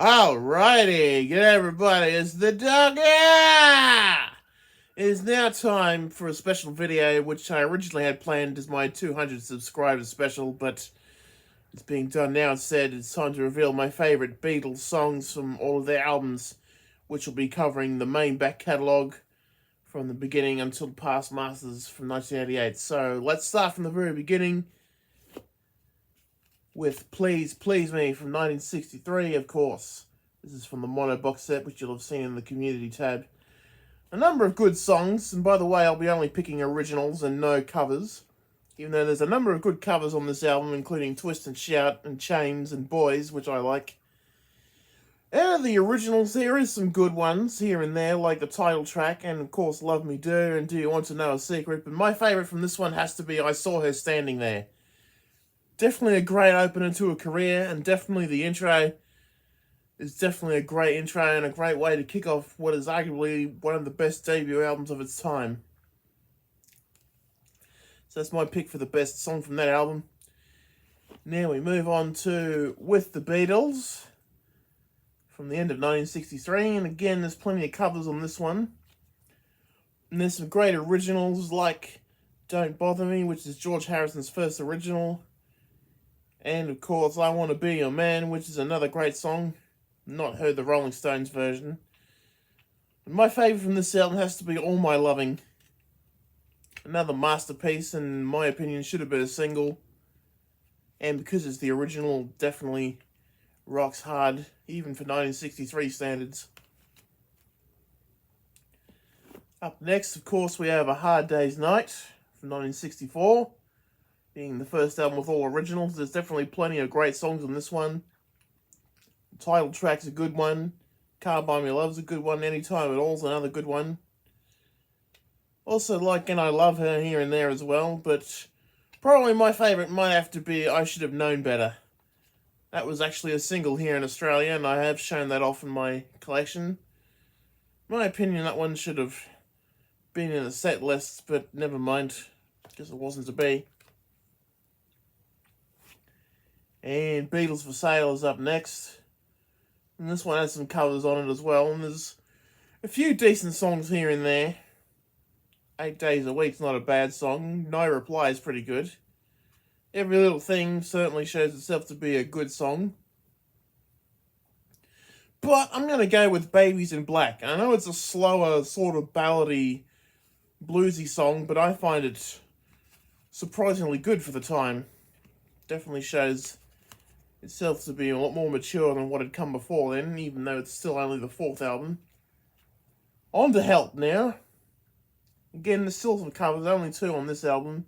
Alrighty, good everybody, it's the Doga! It is now time for a special video, which I originally had planned as my 200 subscribers special, but it's being done now instead. It's time to reveal my favourite Beatles songs from all of their albums, which will be covering the main back catalogue from the beginning until Past Masters from 1988. So let's start from the very beginning with Please Please Me from 1963, of course. This is from the mono box set, which you'll have seen in the community tab. A number of good songs, and by the way, I'll be only picking originals and no covers, even though there's a number of good covers on this album, including Twist and Shout and Chains and Boys, which I like. Out of the originals, there is some good ones here and there, like the title track, and of course Love Me Do and Do You Want to Know a Secret, but my favourite from this one has to be I Saw Her Standing There. Definitely a great opener to a career, and definitely the intro is definitely a great intro and a great way to kick off what is arguably one of the best debut albums of its time. So that's my pick for the best song from that album. Now we move on to With the Beatles from the end of 1963, and again there's plenty of covers on this one. And there's some great originals like Don't Bother Me, which is George Harrison's first original. And of course, I Want to Be Your Man, which is another great song. Not heard the Rolling Stones version. And my favourite from this album has to be All My Loving. Another masterpiece, and in my opinion, should have been a single. And because it's the original, definitely rocks hard, even for 1963 standards. Up next, of course, we have A Hard Day's Night from 1964. Being the first album with all originals, there's definitely plenty of great songs on this one. The title track's a good one. Can't Buy Me Love's a good one. Anytime at All's another good one. Also like And I Love Her here and there as well, but probably my favourite might have to be I Should Have Known Better. That was actually a single here in Australia, and I have shown that off in my collection. In my opinion, that one should have been in the set list, but never mind. Guess it wasn't to be. And Beatles For Sale is up next. And this one has some covers on it as well. And there's a few decent songs here and there. 8 Days a Week's not a bad song. No Reply is pretty good. Every Little Thing certainly shows itself to be a good song. But I'm going to go with Babies in Black. I know it's a slower, sort of ballady, bluesy song, but I find it surprisingly good for the time. Definitely shows itself to be a lot more mature than what had come before then, even though it's still only the 4th album. On to Help now. Again, there's still some covers, only 2 on this album.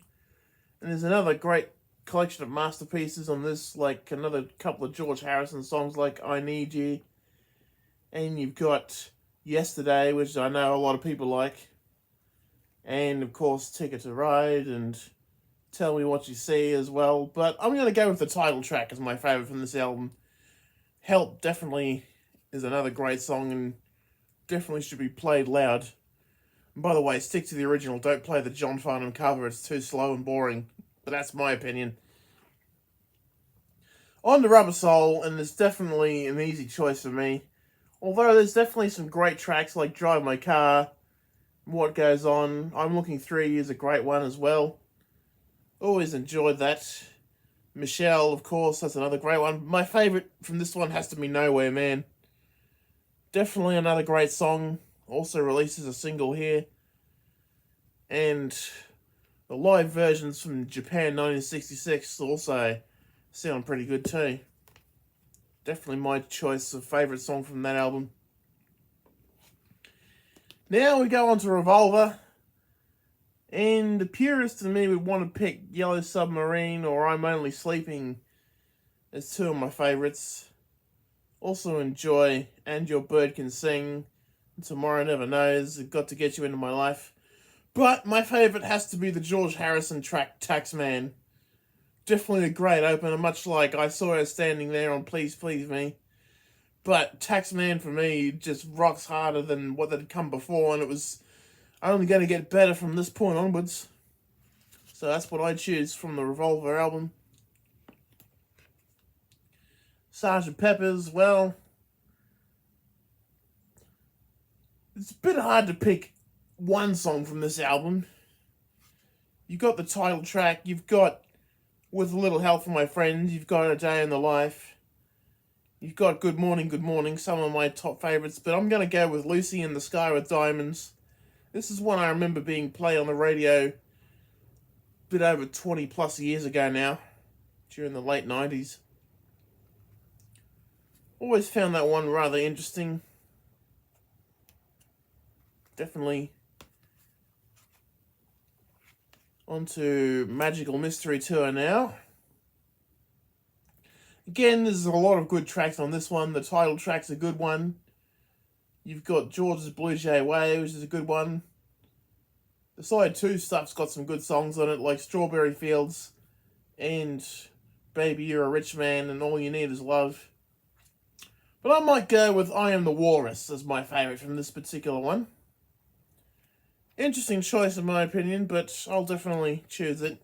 And there's another great collection of masterpieces on this, like another couple of George Harrison songs like I Need You. And you've got Yesterday, which I know a lot of people like. And of course, Ticket to Ride and Tell Me What You See as well, but I'm going to go with the title track as my favourite from this album. Help definitely is another great song and definitely should be played loud. And by the way, stick to the original, don't play the John Farnham cover, it's too slow and boring, but that's my opinion. On to Rubber Soul, and it's definitely an easy choice for me. Although there's definitely some great tracks like Drive My Car, What Goes On, I'm Looking Through You is a great one as well. Always enjoyed that. Michelle, of course, that's another great one. My favourite from this one has to be Nowhere Man. Definitely another great song. Also releases a single here. And the live versions from Japan 1966 also sound pretty good too. Definitely my choice of favourite song from that album. Now we go on to Revolver. And the purist in me would want to pick Yellow Submarine or I'm Only Sleeping as 2 of my favourites. Also enjoy And Your Bird Can Sing, Tomorrow Never Knows, Got to Get You Into My Life. But my favourite has to be the George Harrison track Taxman. Definitely a great opener, much like I Saw Her Standing There on Please Please Me. But Taxman for me just rocks harder than what had come before, and it was only going to get better from this point onwards. So that's what I choose from the Revolver album. Sgt. Pepper's, well, It's a bit hard to pick one song from this album. You've got the title track, you've got With a Little Help from My Friends, you've got A Day in the Life, you've got Good Morning, some of my top favourites, but I'm going to go with Lucy in the Sky with Diamonds. This is one I remember being played on the radio a bit over 20 plus years ago now, during the late 90s. Always found that one rather interesting. Definitely onto Magical Mystery Tour now. Again, there's a lot of good tracks on this one. The title track's a good one. You've got George's Blue Jay Way, which is a good one. The side 2 stuff's got some good songs on it, like Strawberry Fields and Baby You're a Rich Man and All You Need Is Love. But I might go with I Am the Walrus as my favourite from this particular one. Interesting choice in my opinion, but I'll definitely choose it.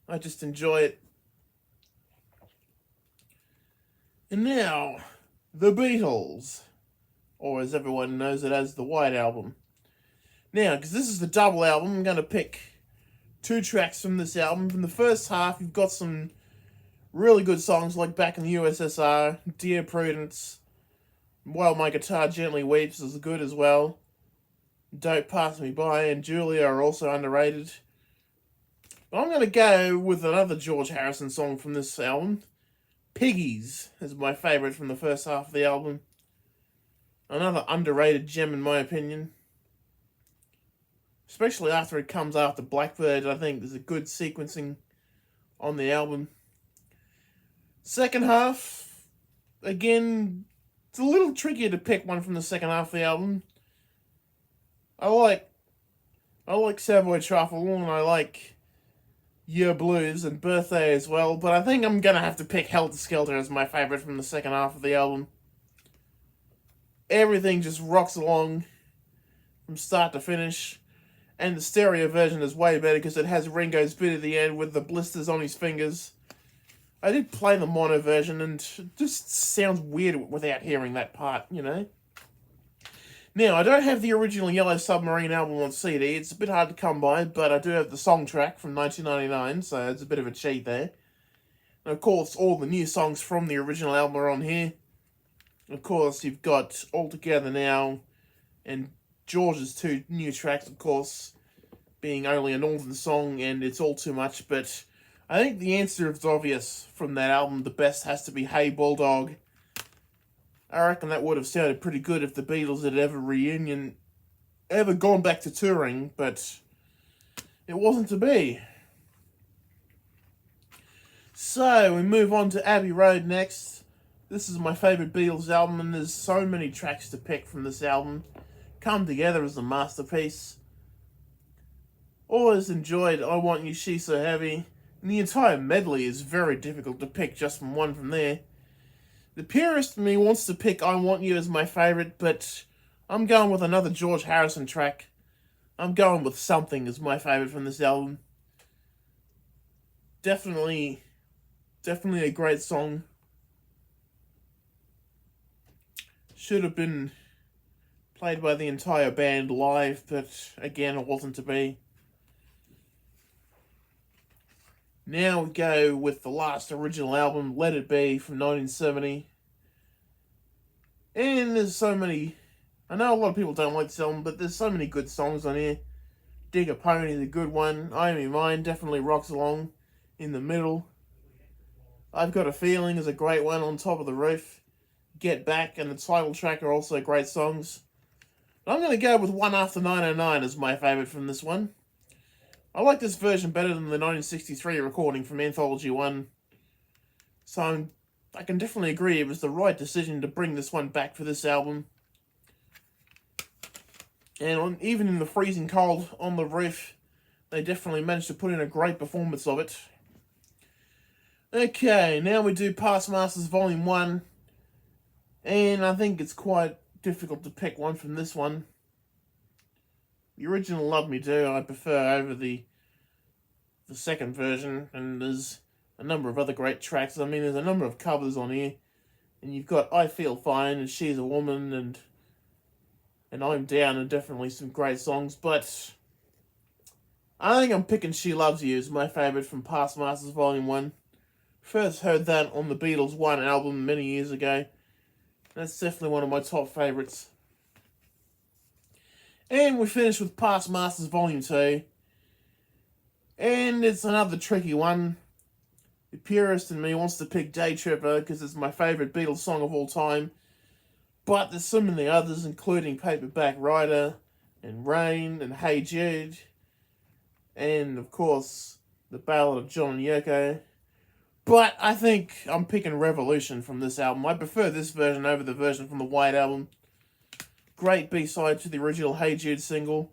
I just enjoy it. And now, The Beatles, or as everyone knows it as the White Album. Now, because this is the double album, I'm going to pick 2 tracks from this album. From the first half, you've got some really good songs like Back in the USSR, Dear Prudence, While My Guitar Gently Weeps is good as well. Don't Pass Me By and Julia are also underrated. But I'm going to go with another George Harrison song from this album. Piggies is my favourite from the first half of the album. Another underrated gem in my opinion. Especially after it comes after Blackbird, I think there's a good sequencing on the album. Second half, again, it's a little trickier to pick one from the second half of the album. I like Savoy Truffle and I like Year Blues and Birthday as well, but I think I'm gonna have to pick Helter Skelter as my favourite from the second half of the album. Everything just rocks along from start to finish. And the stereo version is way better because it has Ringo's bit at the end with the blisters on his fingers. I did play the mono version and it just sounds weird without hearing that part, you know. Now, I don't have the original Yellow Submarine album on CD. It's a bit hard to come by, but I do have the song track from 1999, so it's a bit of a cheat there. And of course, all the new songs from the original album are on here. Of course, you've got All Together Now and George's 2 new tracks, of course, being Only a Northern Song and It's All Too Much, but I think the answer is obvious from that album. The best has to be Hey Bulldog. I reckon that would have sounded pretty good if the Beatles had ever gone back to touring, but it wasn't to be. So, we move on to Abbey Road next. This is my favourite Beatles album, and there's so many tracks to pick from this album. Come together as a masterpiece. Always enjoyed I Want You, She's So Heavy. And the entire medley is very difficult to pick just from one from there. The purist in me wants to pick I Want You as my favourite, but I'm going with another George Harrison track. I'm going with Something as my favourite from this album. Definitely a great song. Should have been played by the entire band live, but again, it wasn't to be. Now we go with the last original album, Let It Be, from 1970. And there's so many... I know a lot of people don't like this album, but there's so many good songs on here. Dig a Pony is a good one. I Am Your Mind definitely rocks along in the middle. I've Got a Feeling is a great one. On Top of the Roof, Get Back, and the title track are also great songs. I'm going to go with One After 909 as my favourite from this one. I like this version better than the 1963 recording from Anthology 1. So I can definitely agree it was the right decision to bring this one back for this album. And even in the freezing cold on the roof, they definitely managed to put in a great performance of it. Okay, now we do Past Masters Volume 1. And I think it's quite difficult to pick one from this one. The original Love Me Do I prefer over the second version, and there's a number of other great tracks. I mean, there's a number of covers on here, and you've got I Feel Fine and She's a Woman, and I'm Down are definitely some great songs, but I think I'm picking She Loves You as my favourite from Past Masters Volume 1. First heard that on the Beatles 1 album many years ago. That's definitely one of my top favourites. And we finished with Past Masters Volume 2. And it's another tricky one. The purist in me wants to pick Day Tripper because it's my favourite Beatles song of all time. But there's so many others, including Paperback Writer, and Rain, and Hey Jude, and of course, the Ballad of John and Yoko. But I think I'm picking Revolution from this album. I prefer this version over the version from the White Album. Great B-side to the original Hey Jude single.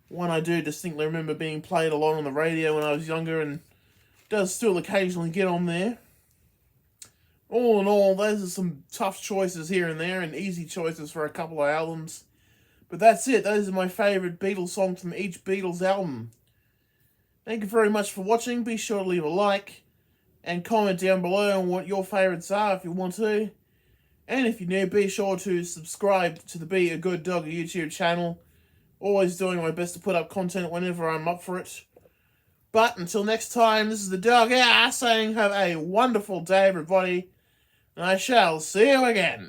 One I do distinctly remember being played a lot on the radio when I was younger, and does still occasionally get on there. All in all, those are some tough choices here and there, and easy choices for a couple of albums. But that's it. Those are my favourite Beatles songs from each Beatles album. Thank you very much for watching. Be sure to leave a like and comment down below on what your favourites are if you want to. And if you're new, be sure to subscribe to the Be a Good Doga YouTube channel. Always doing my best to put up content whenever I'm up for it. But until next time, this is the Doga saying have a wonderful day, everybody. And I shall see you again.